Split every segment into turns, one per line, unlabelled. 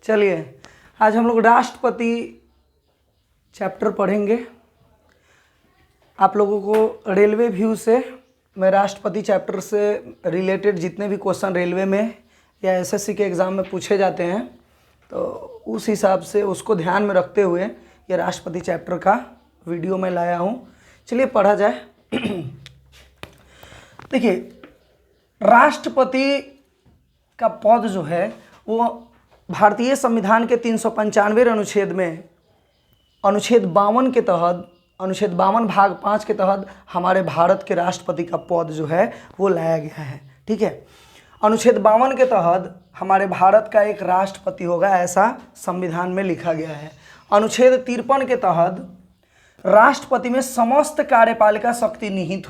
चलिए आज हम लोग राष्ट्रपति चैप्टर पढ़ेंगे। आप लोगों को रेलवे व्यू से मैं राष्ट्रपति चैप्टर से रिलेटेड जितने भी क्वेश्चन रेलवे में या एसएससी के एग्ज़ाम में पूछे जाते हैं तो उस हिसाब से उसको ध्यान में रखते हुए ये राष्ट्रपति चैप्टर का वीडियो मैं लाया हूँ। चलिए पढ़ा जाए। देखिए, राष्ट्रपति का पद जो है वो भारतीय संविधान के 395वें अनुच्छेद में अनुच्छेद 52 के तहत अनुच्छेद 52 भाग 5 के तहत हमारे भारत के राष्ट्रपति का पद जो है वो लाया गया है। ठीक है, अनुच्छेद 52 के तहत हमारे भारत का एक राष्ट्रपति होगा, ऐसा संविधान में लिखा गया है। अनुच्छेद 53 के तहत राष्ट्रपति में समस्त कार्यपालिका शक्ति निहित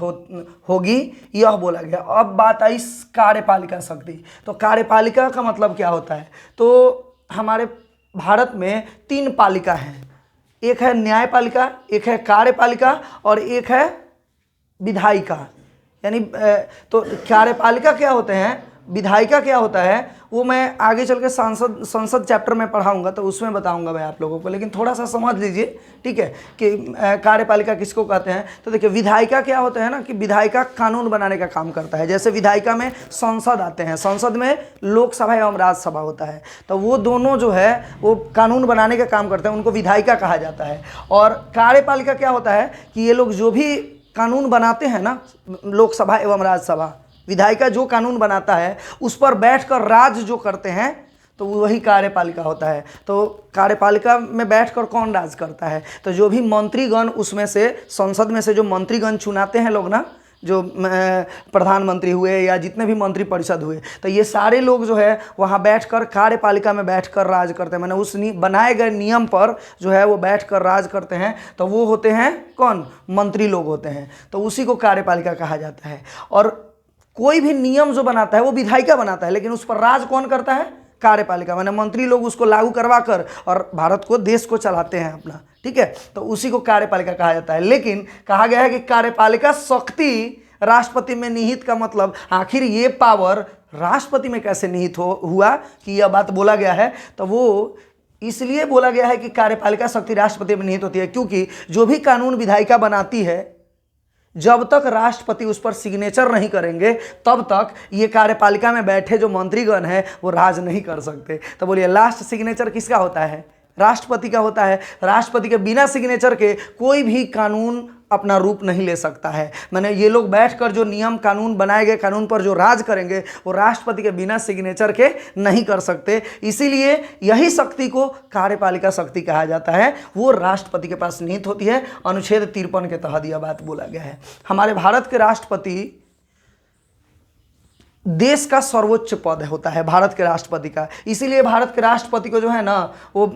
होगी, यह बोला गया। अब बात आई कार्यपालिका शक्ति। तो कार्यपालिका का मतलब क्या होता है? तो हमारे भारत में 3 पालिका हैं, एक है न्यायपालिका, एक है कार्यपालिका और एक है विधायिका। यानी तो कार्यपालिका क्या होते हैं, विधायिका क्या होता है, वो मैं आगे चल के संसद चैप्टर में पढ़ाऊंगा तो उसमें बताऊंगा मैं आप लोगों को, लेकिन थोड़ा सा समझ लीजिए। ठीक है, कि कार्यपालिका किसको कहते हैं। तो देखिए, विधायिका क्या होता है ना कि विधायिका कानून बनाने का काम करता है। जैसे विधायिका में संसद आते हैं, संसद में लोकसभा एवं राज्यसभा होता है, तो वो दोनों जो है वो कानून बनाने का काम करते हैं, उनको विधायिका कहा जाता है। और कार्यपालिका क्या होता है कि ये लोग जो भी कानून बनाते हैं ना, लोकसभा एवं राज्यसभा, विधायिका जो कानून बनाता है उस पर बैठकर राज जो करते हैं तो वही कार्यपालिका होता है। तो कार्यपालिका में बैठकर कौन राज करता है? तो जो भी मंत्रीगण उसमें से, संसद में से जो मंत्रीगण चुनाते हैं लोग ना, जो प्रधानमंत्री हुए या जितने भी मंत्री परिषद हुए, तो ये सारे लोग जो है वहाँ बैठकर कार्यपालिका में बैठकर राज करते हैं। मैंने उस बनाए गए नियम पर जो है वो बैठकर राज करते हैं, तो वो होते हैं कौन? मंत्री लोग होते हैं। तो उसी को कार्यपालिका कहा जाता है। और कोई भी नियम जो बनाता है वो विधायिका बनाता है, लेकिन उस पर राज कौन करता है? कार्यपालिका। मैंने मंत्री लोग उसको लागू करवा कर और भारत को, देश को चलाते हैं अपना। ठीक है, तो उसी को कार्यपालिका कहा जाता है। लेकिन कहा गया है कि कार्यपालिका शक्ति राष्ट्रपति में निहित का मतलब आखिर ये पावर राष्ट्रपति में कैसे निहित हुआ कि यह बात बोला गया है? तो वो इसलिए बोला गया है कि कार्यपालिका शक्ति राष्ट्रपति में निहित होती है क्योंकि जो भी कानून विधायिका बनाती है, जब तक राष्ट्रपति उस पर सिग्नेचर नहीं करेंगे तब तक ये कार्यपालिका में बैठे जो मंत्रीगण हैं वो राज नहीं कर सकते। तो बोलिए, लास्ट सिग्नेचर किसका होता है? राष्ट्रपति का होता है। राष्ट्रपति के बिना सिग्नेचर के कोई भी कानून अपना रूप नहीं ले सकता है। मैंने ये लोग बैठकर जो नियम कानून बनाए गए, कानून पर जो राज करेंगे वो राष्ट्रपति के बिना सिग्नेचर के नहीं कर सकते। इसीलिए यही शक्ति को कार्यपालिका शक्ति कहा जाता है, वो राष्ट्रपति के पास निहित होती है। अनुच्छेद 53 के तहत यह बात बोला गया है। हमारे भारत के राष्ट्रपति देश का सर्वोच्च पद होता है, भारत के राष्ट्रपति का। इसीलिए भारत के राष्ट्रपति को जो है ना वो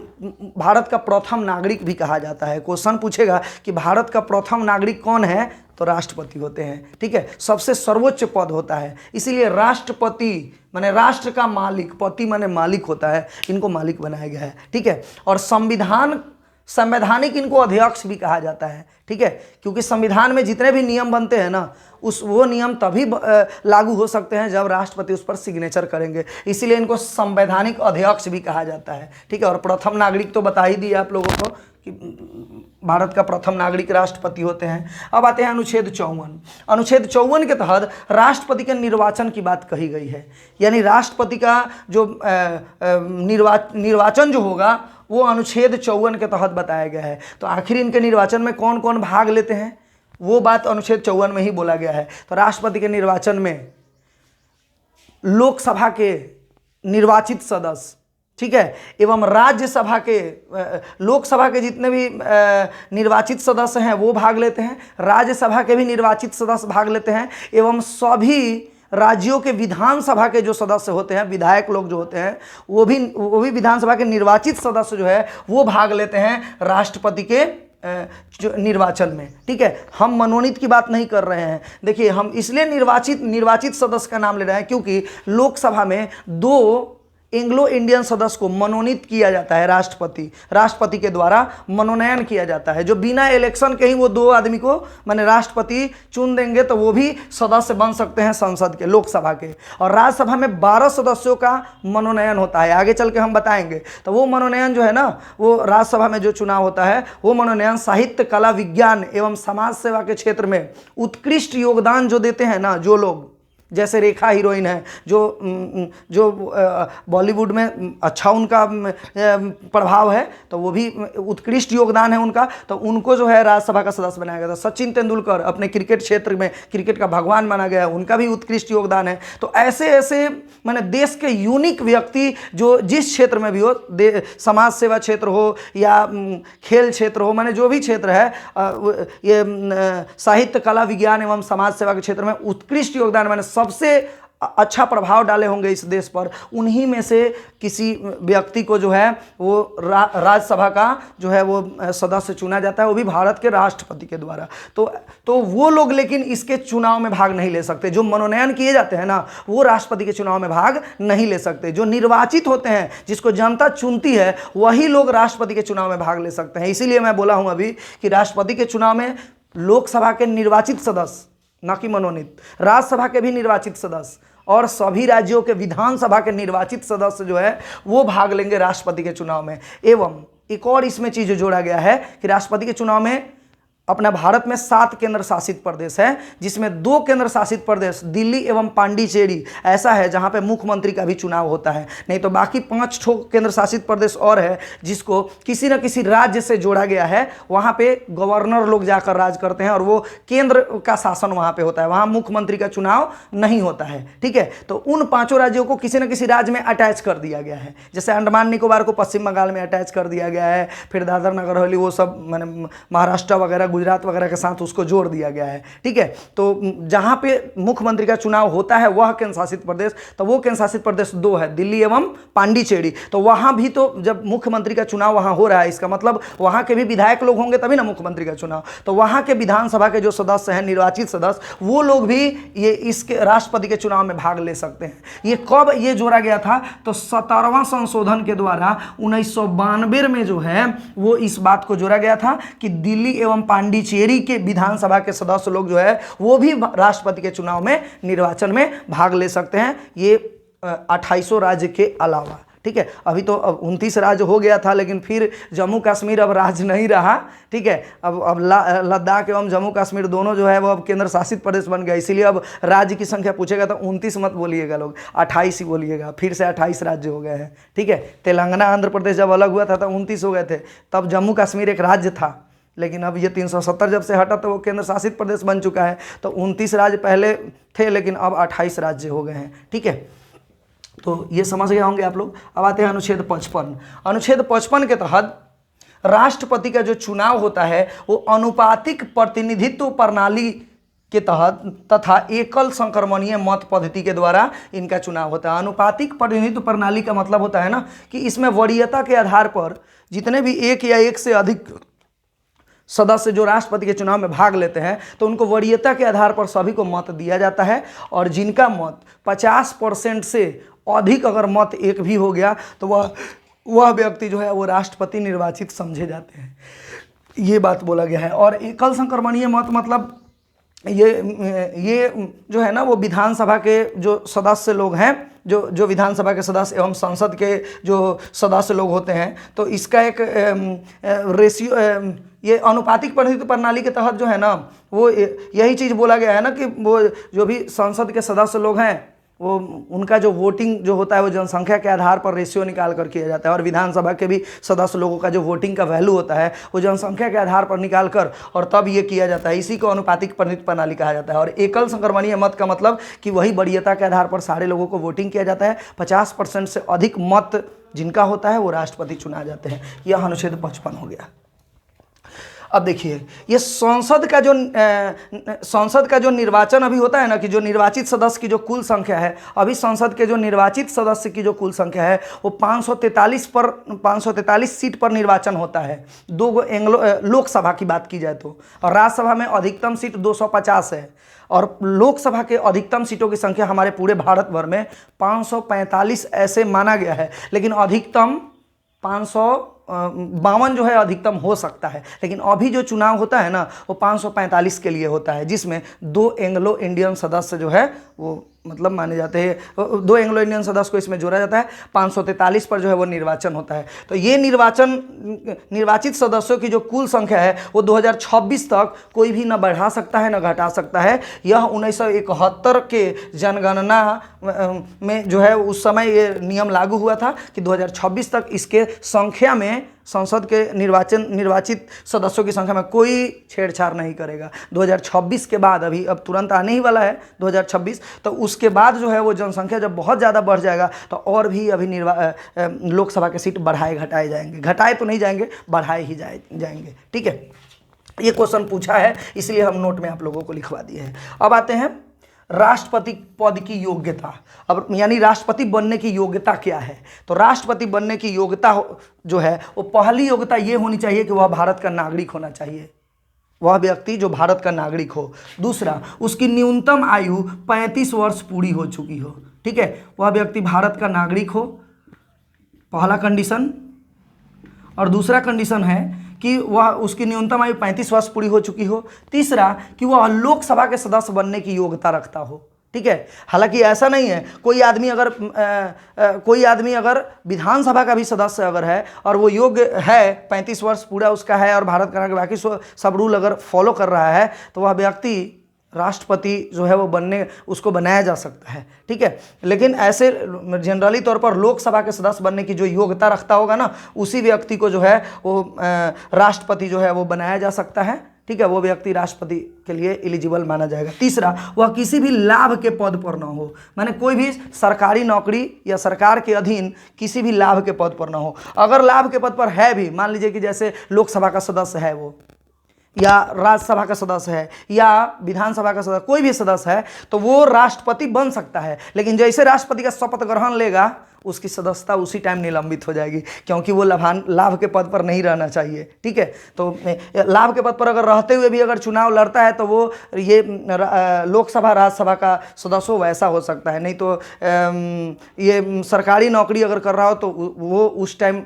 भारत का प्रथम नागरिक भी कहा जाता है। क्वेश्चन पूछेगा कि भारत का प्रथम नागरिक कौन है, तो राष्ट्रपति होते हैं। ठीक है, सबसे सर्वोच्च पद होता है। इसीलिए राष्ट्रपति माने राष्ट्र का मालिक, पति माने मालिक होता है, इनको मालिक बनाया गया है। ठीक है, और संवैधानिक इनको अध्यक्ष भी कहा जाता है। ठीक है, क्योंकि संविधान में जितने भी नियम बनते हैं ना वो नियम तभी लागू हो सकते हैं जब राष्ट्रपति उस पर सिग्नेचर करेंगे। इसीलिए इनको संवैधानिक अध्यक्ष भी कहा जाता है। ठीक है, और प्रथम नागरिक तो बता ही दिया आप लोगों को कि भारत का प्रथम नागरिक राष्ट्रपति होते हैं। अब आते हैं अनुच्छेद 54। अनुच्छेद 54 के तहत राष्ट्रपति के निर्वाचन की बात कही गई है। यानी राष्ट्रपति का जो निर्वाचन जो होगा वो अनुच्छेद 54 के तहत बताया गया है। तो आखिर इनके निर्वाचन में कौन कौन भाग लेते हैं वो बात अनुच्छेद 54 में ही बोला गया है। तो राष्ट्रपति के निर्वाचन में लोकसभा के निर्वाचित सदस्य, ठीक है, एवं राज्यसभा के, लोकसभा के जितने भी निर्वाचित सदस्य हैं वो भाग लेते हैं, राज्यसभा के भी निर्वाचित सदस्य भाग लेते हैं, एवं सभी राज्यों के विधानसभा के जो सदस्य होते हैं, विधायक लोग जो होते हैं, वो भी विधानसभा के निर्वाचित सदस्य जो है वो भाग लेते हैं राष्ट्रपति के निर्वाचन में। ठीक है, हम मनोनीत की बात नहीं कर रहे हैं। देखिए, हम इसलिए निर्वाचित सदस्य का नाम ले रहे हैं क्योंकि लोकसभा में 2 एंग्लो इंडियन सदस्य को मनोनीत किया जाता है, राष्ट्रपति के द्वारा मनोनयन किया जाता है। जो बिना इलेक्शन के ही वो 2 आदमी को माने राष्ट्रपति चुन देंगे तो वो भी सदस्य बन सकते हैं संसद के, लोकसभा के। और राज्यसभा में 12 सदस्यों का मनोनयन होता है, आगे चल के हम बताएंगे। तो वो मनोनयन जो है ना, वो राज्यसभा में जो चुनाव होता है वो मनोनयन साहित्य, कला, विज्ञान एवं समाज सेवा के क्षेत्र में उत्कृष्ट योगदान जो देते हैं ना, जो लोग, जैसे रेखा हीरोइन है, जो बॉलीवुड में अच्छा उनका प्रभाव है, तो वो भी उत्कृष्ट योगदान है उनका, तो उनको जो है राज्यसभा का सदस्य बनाया गया था। सचिन तेंदुलकर अपने क्रिकेट क्षेत्र में क्रिकेट का भगवान माना गया है, उनका भी उत्कृष्ट योगदान है। तो ऐसे ऐसे माने देश के यूनिक व्यक्ति जो जिस क्षेत्र में भी हो, समाज सेवा क्षेत्र हो या खेल क्षेत्र हो, माने जो भी क्षेत्र है, ये साहित्य, कला, विज्ञान एवं समाज सेवा के क्षेत्र में उत्कृष्ट योगदान माने सबसे अच्छा प्रभाव डाले होंगे इस देश पर, उन्हीं में से किसी व्यक्ति को जो है वो राज्यसभा का जो है वो सदस्य चुना जाता है, वो भी भारत के राष्ट्रपति के द्वारा। तो वो लोग लेकिन इसके चुनाव में भाग नहीं ले सकते। जो मनोनयन किए जाते हैं ना, वो राष्ट्रपति के चुनाव में भाग नहीं ले सकते। जो निर्वाचित होते हैं, जिसको जनता चुनती है, वही लोग राष्ट्रपति के चुनाव में भाग ले सकते हैं। इसीलिए मैं बोला हूँ अभी कि राष्ट्रपति के चुनाव में लोकसभा के निर्वाचित सदस्य, न कि मनोनीत, राज्यसभा के भी निर्वाचित सदस्य और सभी राज्यों के विधानसभा के निर्वाचित सदस्य जो है वो भाग लेंगे राष्ट्रपति के चुनाव में। एवं एक और इसमें चीज जोड़ा गया है कि राष्ट्रपति के चुनाव में अपना भारत में 7 केंद्र शासित प्रदेश है, जिसमें 2 केंद्र शासित प्रदेश दिल्ली एवं पांडिचेरी ऐसा है जहां पे मुख्यमंत्री का भी चुनाव होता है। नहीं तो बाकी 5 केंद्र शासित प्रदेश और है जिसको किसी न किसी राज्य से जोड़ा गया है। वहां पे गवर्नर लोग जाकर राज करते हैं और वो केंद्र का शासन वहां पे होता है, वहां मुख्यमंत्री का चुनाव नहीं होता है। ठीक है, तो उन 5 राज्यों को किसी न किसी राज्य में अटैच कर दिया गया है। जैसे अंडमान निकोबार को पश्चिम बंगाल में अटैच कर दिया गया है, फिर दादर नगर हवेली वो सब मैंने महाराष्ट्र वगैरह, गुजरात वगैरह के साथ उसको जोड़ दिया गया है। ठीक है, तो जहां पे मुख्यमंत्री का चुनाव होता है वह केंद्र शासित प्रदेश, तो वो केंद्र शासित प्रदेश 2 है, दिल्ली एवं पांडिचेरी। तो वहां भी तो जब मुख्यमंत्री का चुनाव वहां हो रहा है, इसका मतलब वहां के भी विधायक लोग होंगे तभी ना मुख्यमंत्री का चुनाव। तो वहां के विधानसभा के जो सदस्य हैं, निर्वाचित सदस्य, वो लोग भी ये इसके राष्ट्रपति के चुनाव में भाग ले सकते हैं। ये कब ये जोड़ा गया था? तो 17वां संशोधन के द्वारा 1992 में जो है वो इस बात को जोड़ा गया था कि दिल्ली एवं पांडिचेरी के विधानसभा के सदस्य लोग जो है वो भी राष्ट्रपति के चुनाव में, निर्वाचन में भाग ले सकते हैं, ये 2800 राज्य के अलावा। ठीक है, अभी तो 29 राज्य हो गया था, लेकिन फिर जम्मू कश्मीर अब राज्य नहीं रहा। ठीक है, अब लद्दाख एवं जम्मू कश्मीर दोनों जो है वो अब केंद्र शासित प्रदेश बन गया। इसीलिए अब राज्य की संख्या पूछेगा तो 29 मत बोलिएगा लोग, 28 ही बोलिएगा। फिर से 28 राज्य हो गए हैं। ठीक है, तेलंगाना, आंध्र प्रदेश जब अलग हुआ था तो 29 हो गए थे, तब जम्मू कश्मीर एक राज्य था, लेकिन अब ये 370 जब से हटा तो वो केंद्र शासित प्रदेश बन चुका है। तो 29 राज्य पहले थे, लेकिन अब 28 राज्य हो गए हैं। ठीक है, तो ये समझ गए होंगे आप लोग। अब आते हैं अनुच्छेद 55। अनुच्छेद 55 के तहत राष्ट्रपति का जो चुनाव होता है वो अनुपातिक प्रतिनिधित्व प्रणाली के तहत तथा एकल संक्रमणीय मत पद्धति के द्वारा इनका चुनाव होता है। अनुपातिक प्रतिनिधित्व प्रणाली का मतलब होता है ना कि इसमें वरीयता के आधार पर जितने भी एक या एक से अधिक सदस्य जो राष्ट्रपति के चुनाव में भाग लेते हैं तो उनको वरीयता के आधार पर सभी को मत दिया जाता है, और जिनका मत 50% से अधिक अगर मत एक भी हो गया तो वह व्यक्ति जो है वो राष्ट्रपति निर्वाचित समझे जाते हैं। ये बात बोला गया है। और एकल संक्रमणीय मत मतलब ये जो है ना वो विधानसभा के जो सदस्य लोग हैं, जो विधानसभा के सदस्य एवं संसद के जो सदस्य लोग होते हैं, तो इसका एक रेशियो, ये अनुपातिक प्रतिनिधित्व प्रणाली के तहत जो है ना वो यही चीज़ बोला गया है ना कि वो जो भी संसद के सदस्य लोग हैं वो उनका जो वोटिंग जो होता है वो जनसंख्या के आधार पर रेशियो निकाल कर किया जाता है, और विधानसभा के भी सदस्य लोगों का जो वोटिंग का वैल्यू होता है वो जनसंख्या के आधार पर निकाल कर और तब ये किया जाता है। इसी को अनुपातिक प्रतिनिधित्व प्रणाली कहा जाता है। और एकल संक्रमणीय मत का मतलब कि वही वरीयता के आधार पर सारे लोगों को वोटिंग किया जाता है। 50% से अधिक मत जिनका होता है वो राष्ट्रपति चुना जाते हैं। यह अनुच्छेद 55 हो गया। अब देखिए, ये संसद का जो निर्वाचन अभी होता है ना, कि जो निर्वाचित सदस्य की जो कुल संख्या है, अभी संसद के जो निर्वाचित सदस्य की जो कुल संख्या है वो 543 सीट पर निर्वाचन होता है। लोकसभा की बात की जाए तो, और राज्यसभा में अधिकतम सीट 250 है, और लोकसभा के अधिकतम सीटों की संख्या हमारे पूरे भारत भर में 545 ऐसे माना गया है, लेकिन अधिकतम 552 जो है अधिकतम हो सकता है। लेकिन अभी जो चुनाव होता है ना वो 545 के लिए होता है, जिसमें 2 एंग्लो इंडियन सदस्य जो है वो मतलब माने जाते हैं, 2 एंग्लो इंडियन सदस्य को इसमें जोड़ा जाता है। 543 पर जो है वो निर्वाचन होता है। तो ये निर्वाचित सदस्यों की जो कुल संख्या है वो 2026 तक कोई भी ना बढ़ा सकता है ना घटा सकता है। यह 1971 के जनगणना में जो है उस समय ये नियम लागू हुआ था कि 2026 तक इसके संख्या में, संसद के निर्वाचित सदस्यों की संख्या में कोई छेड़छाड़ नहीं करेगा। 2026 के बाद, अभी अब तुरंत आने ही वाला है 2026, तो उसके बाद जो है वो जनसंख्या जब बहुत ज़्यादा बढ़ जाएगा तो और भी अभी लोकसभा के सीट बढ़ाए घटाए जाएंगे। घटाए तो नहीं जाएंगे, बढ़ाए ही जाएंगे। ठीक है, ये क्वेश्चन पूछा है इसलिए हम नोट में आप लोगों को लिखवा दिए हैं। अब आते हैं राष्ट्रपति पद की योग्यता। अब यानी राष्ट्रपति बनने की योग्यता क्या है? तो राष्ट्रपति बनने की योग्यता जो है वो पहली योग्यता ये होनी चाहिए कि वह भारत का नागरिक होना चाहिए, वह व्यक्ति जो भारत का नागरिक हो। दूसरा, उसकी न्यूनतम आयु 35 वर्ष पूरी हो चुकी हो। ठीक है, वह व्यक्ति भारत का नागरिक हो, पहला कंडीशन। और दूसरा कंडीशन है कि वह उसकी न्यूनतम आयु 35 वर्ष पूरी हो चुकी हो। तीसरा, कि वह लोकसभा के सदस्य बनने की योग्यता रखता हो। ठीक है, हालांकि ऐसा नहीं है, कोई आदमी अगर विधानसभा का भी सदस्य अगर है और वो योग्य है, 35 वर्ष पूरा उसका है और भारत का बाकी सब रूल अगर फॉलो कर रहा है, तो वह व्यक्ति राष्ट्रपति जो है वो उसको बनाया जा सकता है। ठीक है, लेकिन ऐसे जनरली तौर पर लोकसभा के सदस्य बनने की जो योग्यता रखता होगा ना, उसी व्यक्ति को जो है वो राष्ट्रपति जो है वो बनाया जा सकता है। ठीक है, वो व्यक्ति राष्ट्रपति के लिए एलिजिबल माना जाएगा। तीसरा, वह किसी भी लाभ के पद पर ना हो, माने कोई भी सरकारी नौकरी या सरकार के अधीन किसी भी लाभ के पद पर ना हो। अगर लाभ के पद पर है भी, मान लीजिए कि जैसे लोकसभा का सदस्य है वो, या राज्यसभा का सदस्य है, या विधानसभा का सदस्य, कोई भी सदस्य है, तो वो राष्ट्रपति बन सकता है। लेकिन जैसे राष्ट्रपति का शपथ ग्रहण लेगा उसकी सदस्यता उसी टाइम निलंबित हो जाएगी, क्योंकि वो लाभ के पद पर नहीं रहना चाहिए। ठीक है, तो लाभ के पद पर अगर रहते हुए भी अगर चुनाव लड़ता है तो वो ये लोकसभा राज्यसभा का सदस्य वैसा हो सकता है। नहीं तो ये सरकारी नौकरी अगर कर रहा हो तो वो उस टाइम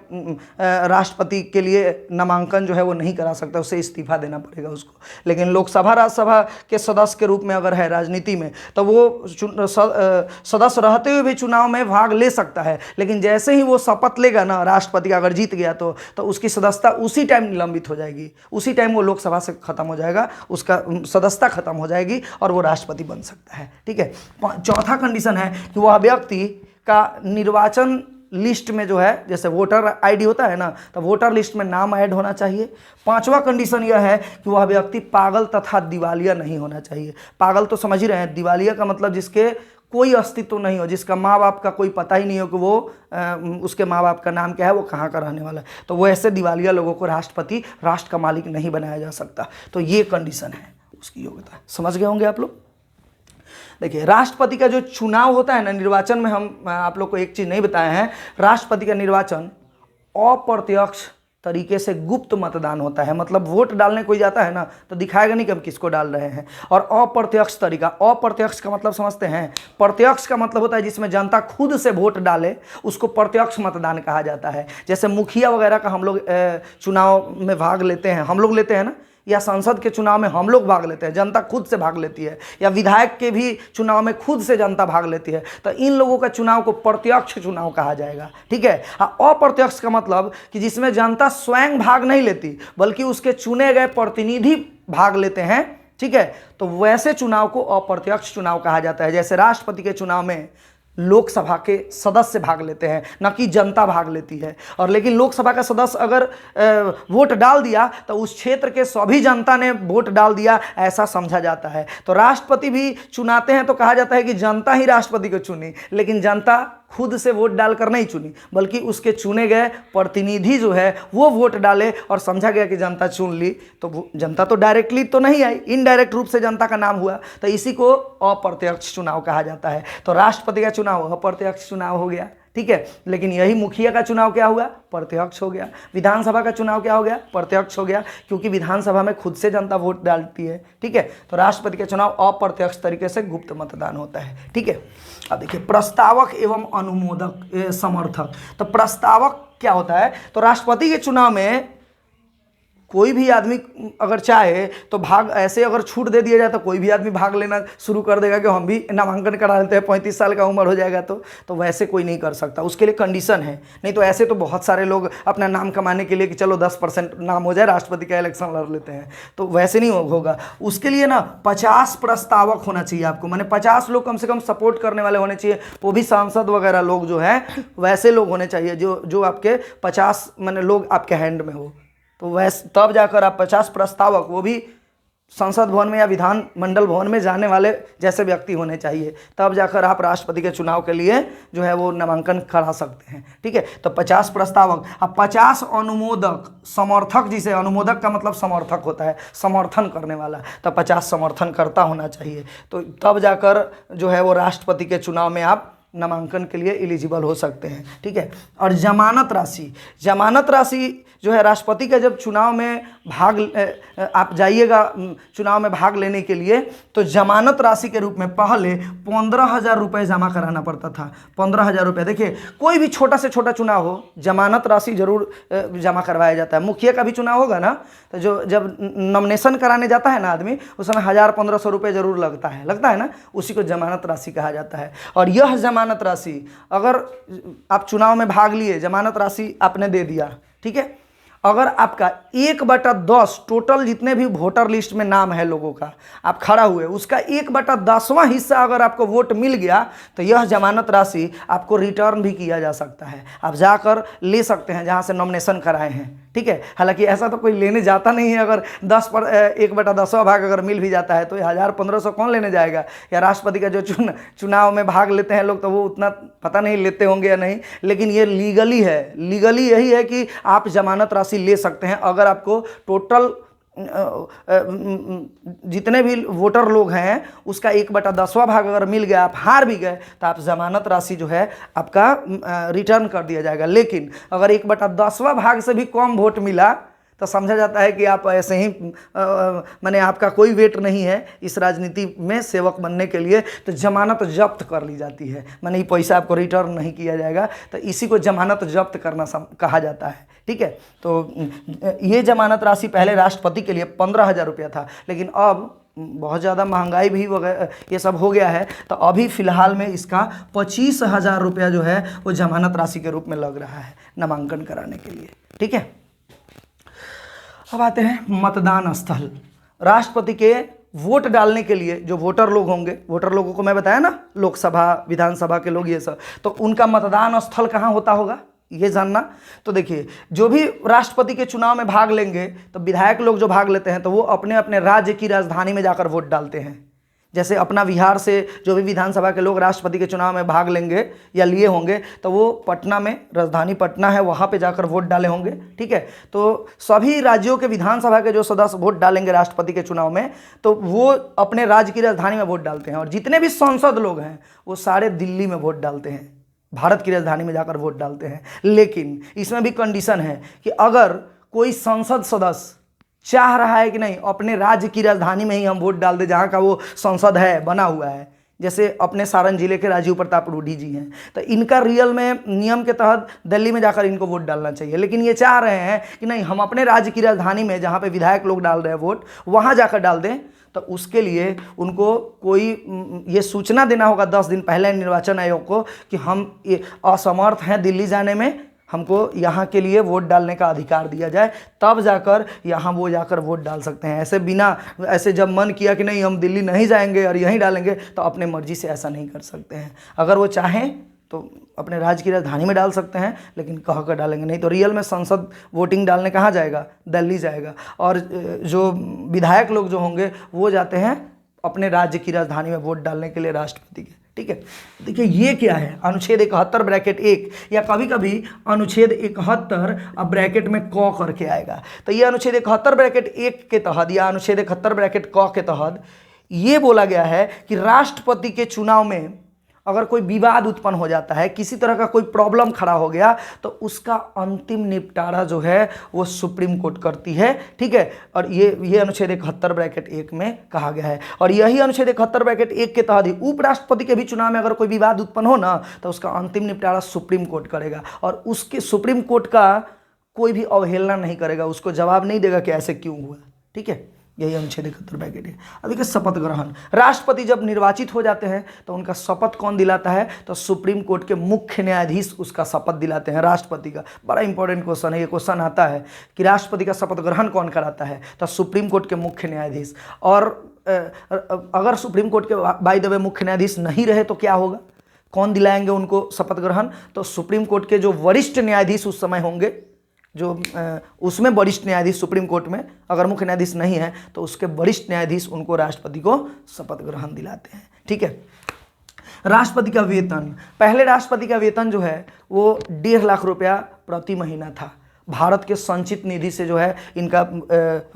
राष्ट्रपति के लिए नामांकन जो है वो नहीं करा सकता, उसे इस्तीफा देना पड़ेगा उसको। लेकिन लोकसभा राज्यसभा के सदस्य के रूप में अगर है राजनीति में, तो वो सदस्य रहते हुए भी चुनाव में भाग ले सकता है। लेकिन जैसे ही वो शपथ लेगा ना, राष्ट्रपति अगर जीत गया तो उसकी सदस्यता उसी टाइम निलंबित हो जाएगी, उसी टाइम वो लोकसभा से खत्म हो जाएगा, उसका सदस्यता खत्म हो जाएगी और वो राष्ट्रपति बन सकता है। ठीक है, चौथा कंडीशन है कि वह व्यक्ति का निर्वाचन लिस्ट में जो है, जैसे वोटर आईडी होता है ना, तो वोटर लिस्ट में नाम ऐड होना चाहिए। पांचवा कंडीशन यह है कि वह व्यक्ति पागल तथा दिवालिया नहीं होना चाहिए। पागल तो समझ ही रहे हैं, दिवालिया का मतलब जिसके कोई अस्तित्व नहीं हो, जिसका माँ बाप का कोई पता ही नहीं हो कि वो उसके माँ बाप का नाम क्या है, वो कहाँ का रहने वाला है, तो वो ऐसे दिवालिया लोगों को राष्ट्रपति, राष्ट्र का मालिक नहीं बनाया जा सकता। तो ये कंडीशन है उसकी योग्यता। समझ गए होंगे आप लोग। देखिए, राष्ट्रपति का जो चुनाव होता है ना, निर्वाचन में हम आप लोग को एक चीज़ नहीं बताए हैं, राष्ट्रपति का निर्वाचन अप्रत्यक्ष तरीके से गुप्त मतदान होता है। मतलब वोट डालने कोई जाता है ना तो दिखाएगा नहीं कि हम किसको डाल रहे हैं। और अप्रत्यक्ष तरीका, अप्रत्यक्ष का मतलब समझते हैं? प्रत्यक्ष का मतलब होता है जिसमें जनता खुद से वोट डाले, उसको प्रत्यक्ष मतदान कहा जाता है। जैसे मुखिया वगैरह का हम लोग चुनाव में भाग लेते हैं, हम लोग लेते हैं ना, या संसद के चुनाव में हम लोग भाग लेते हैं, जनता खुद से भाग लेती है, या विधायक के भी चुनाव में खुद से जनता भाग लेती है, तो इन लोगों का चुनाव को प्रत्यक्ष चुनाव कहा जाएगा। ठीक है। हाँ, अप्रत्यक्ष का मतलब कि जिसमें जनता स्वयं भाग नहीं लेती बल्कि उसके चुने गए प्रतिनिधि भाग लेते हैं। ठीक है, तो वैसे चुनाव को अप्रत्यक्ष चुनाव कहा जाता है। जैसे राष्ट्रपति के चुनाव में लोकसभा के सदस्य भाग लेते हैं, न कि जनता भाग लेती है। और लेकिन लोकसभा का सदस्य अगर वोट डाल दिया तो उस क्षेत्र के सभी जनता ने वोट डाल दिया, ऐसा समझा जाता है। तो राष्ट्रपति भी चुनाते हैं तो कहा जाता है कि जनता ही राष्ट्रपति को चुनी, लेकिन जनता खुद से वोट डालकर नहीं चुनी, बल्कि उसके चुने गए प्रतिनिधि जो है वो वोट डाले और समझा गया कि जनता चुन ली, तो जनता तो डायरेक्टली तो नहीं आई, इनडायरेक्ट रूप से जनता का नाम हुआ, तो इसी को अप्रत्यक्ष चुनाव कहा जाता है। तो राष्ट्रपति का चुनाव अप्रत्यक्ष चुनाव हो गया, ठीक है। लेकिन यही मुखिया का चुनाव क्या हुआ, प्रत्यक्ष हो गया। विधानसभा का चुनाव क्या हो गया, प्रत्यक्ष हो गया, क्योंकि विधानसभा में खुद से जनता वोट डालती है, ठीक है। तो राष्ट्रपति का चुनाव अप्रत्यक्ष तरीके से गुप्त मतदान होता है, ठीक है। अब देखिए प्रस्तावक एवं अनुमोदक समर्थक। तो प्रस्तावक क्या होता है, तो राष्ट्रपति के चुनाव में कोई भी आदमी अगर चाहे तो भाग, ऐसे अगर छूट दे दिया जाए तो कोई भी आदमी भाग लेना शुरू कर देगा कि हम भी नामांकन करा लेते हैं, 35 साल का उम्र हो जाएगा तो वैसे कोई नहीं कर सकता, उसके लिए कंडीशन है। नहीं तो ऐसे तो बहुत सारे लोग अपना नाम कमाने के लिए कि चलो 10% नाम हो जाए, राष्ट्रपति का इलेक्शन लड़ लेते हैं, तो वैसे नहीं होगा। उसके लिए ना 50 प्रस्तावक होना चाहिए आपको, माने 50 लोग कम से कम सपोर्ट करने वाले होने चाहिए, वो भी सांसद वगैरह लोग जो है वैसे लोग होने चाहिए जो आपके 50 माने लोग आपके हैंड में हो, तो वैसे तब जाकर आप 50 प्रस्तावक, वो भी संसद भवन में या विधान मंडल भवन में जाने वाले जैसे व्यक्ति होने चाहिए, तब जाकर आप राष्ट्रपति के चुनाव के लिए जो है वो नामांकन करा सकते हैं, ठीक है। तो 50 प्रस्तावक, अब 50 अनुमोदक समर्थक, जिसे अनुमोदक का मतलब समर्थक होता है, समर्थन करने वाला, तो 50 समर्थन करता होना चाहिए, तो तब जाकर जो है वो राष्ट्रपति के चुनाव में आप नामांकन के लिए एलिजिबल हो सकते हैं, ठीक है। और जमानत राशि, जमानत राशि जो है राष्ट्रपति का जब चुनाव में भाग आप जाइएगा चुनाव में भाग लेने के लिए, तो जमानत राशि के रूप में पहले 15,000 रुपये जमा कराना पड़ता था। 15,000 रुपये, देखिए कोई भी छोटा से छोटा चुनाव हो जमानत राशि जरूर जमा करवाया जाता है। मुखिया का भी चुनाव होगा ना, तो जो जब नॉमिनेशन कराने जाता है ना आदमी, उस समय 1,000-1,500 रुपये जरूर लगता है ना, उसी को जमानत राशि कहा जाता है। और यह जमानत राशि, अगर आप चुनाव में भाग लिए, जमानत राशि आपने दे दिया, ठीक है, अगर आपका 1/10 टोटल जितने भी वोटर लिस्ट में नाम है लोगों का, आप खड़ा हुए, उसका 1/10वां हिस्सा अगर आपको वोट मिल गया, तो यह जमानत राशि आपको रिटर्न भी किया जा सकता है, आप जाकर ले सकते हैं जहां से नॉमिनेशन कराए हैं, ठीक है। हालांकि ऐसा तो कोई लेने जाता नहीं है, अगर 1/10वां भाग अगर मिल भी जाता है तो 1,000-1,500 कौन लेने जाएगा, या राष्ट्रपति का जो चुनाव में भाग लेते हैं लोग, तो वो उतना पता नहीं लेते होंगे या नहीं, लेकिन ये लीगली है, लीगली यही है कि आप जमानत राशि ले सकते हैं। अगर आपको टोटल जितने भी वोटर लोग हैं उसका 1/10वां भाग अगर मिल गया, आप हार भी गए, तो आप जमानत राशि जो है आपका रिटर्न कर दिया जाएगा। लेकिन अगर 1/10वां भाग से भी कम वोट मिला, तो समझा जाता है कि आप ऐसे ही माने आपका कोई वेट नहीं है इस राजनीति में सेवक बनने के लिए, तो जमानत जब्त कर ली जाती है, माने ये पैसा आपको रिटर्न नहीं किया जाएगा, तो इसी को जमानत जब्त करना कहा जाता है, ठीक है। तो ये जमानत राशि पहले राष्ट्रपति के लिए 15,000 रुपया था, लेकिन अब बहुत ज़्यादा महंगाई भी वगैरह ये सब हो गया है, तो अभी फ़िलहाल में इसका 25,000 रुपया जो है वो जमानत राशि के रूप में लग रहा है नामांकन कराने के लिए, ठीक है। अब आते हैं मतदान स्थल। राष्ट्रपति के वोट डालने के लिए जो वोटर लोग होंगे, वोटर लोगों को मैं बताया ना, लोकसभा विधानसभा के लोग ये सब, तो उनका मतदान स्थल कहाँ होता होगा ये जानना। तो देखिए, जो भी राष्ट्रपति के चुनाव में भाग लेंगे, तो विधायक लोग जो भाग लेते हैं तो वो अपने अपने राज्य की राजधानी में जाकर वोट डालते हैं। जैसे अपना बिहार से जो भी विधानसभा के लोग राष्ट्रपति के चुनाव में भाग लेंगे या लिए होंगे, तो वो पटना में, राजधानी पटना है, वहाँ पे जाकर वोट डाले होंगे, ठीक है। तो सभी राज्यों के विधानसभा के जो सदस्य वोट डालेंगे राष्ट्रपति के चुनाव में, तो वो अपने राज्य की राजधानी में वोट डालते हैं। और जितने भी सांसद लोग हैं वो सारे दिल्ली में वोट डालते हैं, भारत की राजधानी में जाकर वोट डालते हैं। लेकिन इसमें भी कंडीशन है कि अगर कोई संसद सदस्य चाह रहा है कि नहीं अपने राज्य की राजधानी में ही हम वोट डाल दें, जहाँ का वो संसद है बना हुआ है, जैसे अपने सारण जिले के राजीव प्रताप रूडी जी हैं, तो इनका रियल में नियम के तहत दिल्ली में जाकर इनको वोट डालना चाहिए। लेकिन ये चाह रहे हैं कि नहीं हम अपने राज्य की राजधानी में, जहाँ पे विधायक लोग डाल रहे हैं वोट, वहाँ जाकर डाल दें। तो उसके लिए उनको कोई ये सूचना देना होगा 10 दिन पहले निर्वाचन आयोग को कि हम ये असमर्थ हैं दिल्ली जाने में, हमको यहाँ के लिए वोट डालने का अधिकार दिया जाए, तब जाकर यहाँ वो जाकर वोट डाल सकते हैं। ऐसे बिना, ऐसे जब मन किया कि नहीं हम दिल्ली नहीं जाएंगे और यहीं डालेंगे, तो अपने मर्जी से ऐसा नहीं कर सकते हैं। अगर वो चाहें तो अपने राज्य की राजधानी में डाल सकते हैं, लेकिन कह कर डालेंगे नहीं तो रियल में संसद वोटिंग डालने कहाँ जाएगा, दिल्ली जाएगा। और जो विधायक लोग जो होंगे वो जाते हैं अपने राज्य की राजधानी में वोट डालने के लिए राष्ट्रपति के। ठीक है। देखिए ये क्या है, अनुच्छेद 71 ब्रैकेट 1, या कभी कभी अनुच्छेद 71 अब ब्रैकेट में क करके आएगा। तो ये अनुच्छेद 71 ब्रैकेट 1 के तहत या अनुच्छेद 71 ब्रैकेट क के तहत ये बोला गया है कि राष्ट्रपति के चुनाव में अगर कोई विवाद उत्पन्न हो जाता है, किसी तरह का कोई प्रॉब्लम खड़ा हो गया, तो उसका अंतिम निपटारा जो है वो सुप्रीम कोर्ट करती है, ठीक है। और ये अनुच्छेद 71 ब्रैकेट 1 में कहा गया है। और यही अनुच्छेद 71 ब्रैकेट 1 के तहत ही उपराष्ट्रपति के भी चुनाव में अगर कोई विवाद उत्पन्न हो ना, तो उसका अंतिम निपटारा सुप्रीम कोर्ट करेगा, और उसके सुप्रीम कोर्ट का कोई भी अवहेलना नहीं करेगा, उसको जवाब नहीं देगा कि ऐसे क्यों हुआ, ठीक है। यही अनुच्छेद 71 ब्रैकेट है। अब देखिए शपथ ग्रहण, राष्ट्रपति जब निर्वाचित हो जाते हैं तो उनका शपथ कौन दिलाता है, तो सुप्रीम कोर्ट के मुख्य न्यायाधीश उसका शपथ दिलाते हैं राष्ट्रपति का। बड़ा इंपॉर्टेंट क्वेश्चन है, ये क्वेश्चन आता है कि राष्ट्रपति का शपथ ग्रहण कौन कराता है, तो सुप्रीम कोर्ट के मुख्य न्यायाधीश। और अगर सुप्रीम कोर्ट के बाय द वे मुख्य न्यायाधीश नहीं रहे तो क्या होगा, कौन दिलाएंगे उनको शपथ ग्रहण, तो सुप्रीम कोर्ट के जो वरिष्ठ न्यायाधीश उस समय होंगे, जो उसमें वरिष्ठ न्यायाधीश सुप्रीम कोर्ट में अगर मुख्य न्यायाधीश नहीं है तो उसके वरिष्ठ न्यायाधीश उनको राष्ट्रपति को शपथ ग्रहण दिलाते हैं, ठीक है। राष्ट्रपति का वेतन, पहले राष्ट्रपति का वेतन जो है वो 1.5 लाख रुपया प्रति महीना था। भारत के संचित निधि से जो है इनका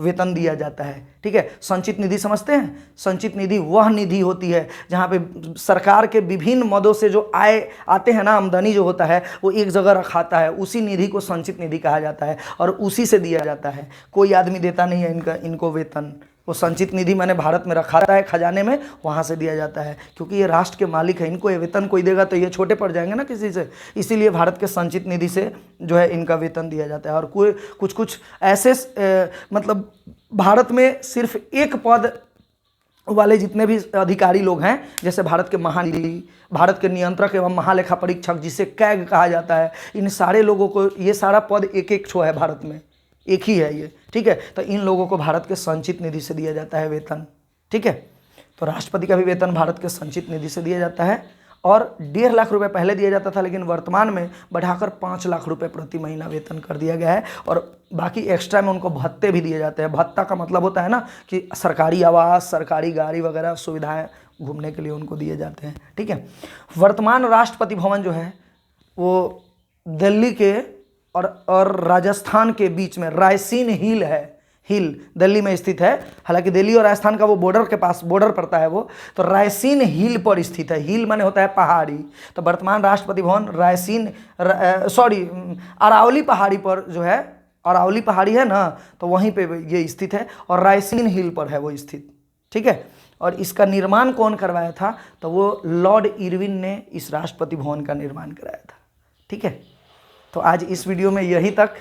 वेतन दिया जाता है, ठीक है। संचित निधि समझते हैं, संचित निधि वह निधि होती है जहाँ पे सरकार के विभिन्न मदों से जो आय आते हैं ना, आमदनी जो होता है वो एक जगह रखाता है, उसी निधि को संचित निधि कहा जाता है और उसी से दिया जाता है। कोई आदमी देता नहीं है इनको वेतन, वो संचित निधि मैंने भारत में रखा है खजाने में, वहाँ से दिया जाता है, क्योंकि ये राष्ट्र के मालिक है, इनको ये वेतन कोई देगा तो ये छोटे पड़ जाएंगे ना किसी से, इसीलिए भारत के संचित निधि से जो है इनका वेतन दिया जाता है। और कोई कुछ ऐसे मतलब भारत में सिर्फ एक पद वाले जितने भी अधिकारी लोग हैं, जैसे भारत के महानिधि, भारत के नियंत्रक एवं महालेखा परीक्षक जिसे कैग कहा जाता है, इन सारे लोगों को ये सारा पद एक ठो है भारत में, एक ही है ये, ठीक है। तो इन लोगों को भारत के संचित निधि से दिया जाता है वेतन, ठीक है। तो राष्ट्रपति का भी वेतन भारत के संचित निधि से दिया जाता है। और 1.5 लाख रुपए पहले दिया जाता था, लेकिन वर्तमान में बढ़ाकर 5 लाख रुपए प्रति महीना वेतन कर दिया गया है। और बाकी एक्स्ट्रा में उनको भत्ते भी दिए जाते हैं। भत्ता का मतलब होता है ना कि सरकारी आवास, सरकारी गाड़ी वगैरह सुविधाएं घूमने के लिए उनको दिए जाते हैं, ठीक है। वर्तमान राष्ट्रपति भवन जो है वो दिल्ली के और राजस्थान के बीच में रायसीन हिल है, हिल दिल्ली में स्थित है। हालांकि दिल्ली और राजस्थान का वो बॉर्डर के पास बॉर्डर पड़ता है वो, तो रायसीन हिल पर स्थित है। हिल माने होता है पहाड़ी, तो वर्तमान राष्ट्रपति भवन रायसीन अरावली पहाड़ी पर जो है, अरावली पहाड़ी है ना, तो वहीं पे ये स्थित है और रायसीन हिल पर है वो स्थित, ठीक है। और इसका निर्माण कौन करवाया था, तो वो लॉर्ड इरविन ने इस राष्ट्रपति भवन का निर्माण कराया था, ठीक है। तो आज इस वीडियो में यही तक।